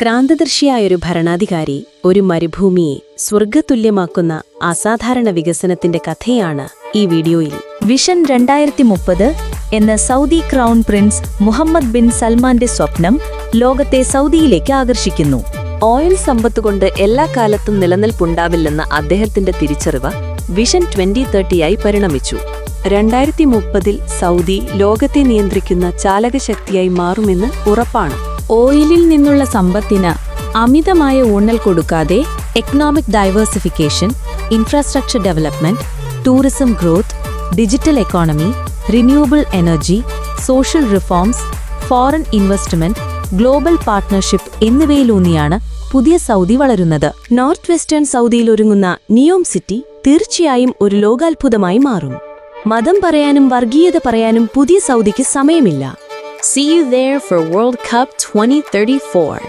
ക്രാന്തദർശിയായൊരു ഭരണാധികാരി ഒരു മരുഭൂമിയെ സ്വർഗ്ഗതുല്യമാക്കുന്ന അസാധാരണ വികസനത്തിന്റെ കഥയാണ് ഈ വീഡിയോയിൽ. വിഷൻ 2030 എന്ന Saudi crown prince Mohammed bin സൽമാന്റെ സ്വപ്നം ലോകത്തെ സൗദിയിലേക്ക് ആകർഷിക്കുന്നു. ഓയിൽ സമ്പത്തുകൊണ്ട് എല്ലാ കാലത്തും നിലനിൽപ്പുണ്ടാവില്ലെന്ന അദ്ദേഹത്തിന്റെ തിരിച്ചറിവ് വിഷൻ 2030 പരിണമിച്ചു. 2030 സൗദി ലോകത്തെ നിയന്ത്രിക്കുന്ന ചാലകശക്തിയായി മാറുമെന്ന് ഉറപ്പാണ്. ഓയിലിൽ നിന്നുള്ള സമ്പത്തിന് അമിതമായ ഊന്നൽ കൊടുക്കാതെ economic diversification, infrastructure development, tourism growth, digital economy, renewable energy, social reforms, foreign investment, global partnership എന്നിവയിലൂന്നിയാണ് പുതിയ സൗദി വളരുന്നത്. നോർത്ത് വെസ്റ്റേൺ സൗദിയിൽ ഒരുങ്ങുന്ന നിയോം സിറ്റി തീർച്ചയായും ഒരു ലോകാത്ഭുതമായി മാറും. മതം പറയാനും വർഗീയത പറയാനും പുതിയ സൗദിക്ക് സമയമില്ല. See you there for World Cup 2034.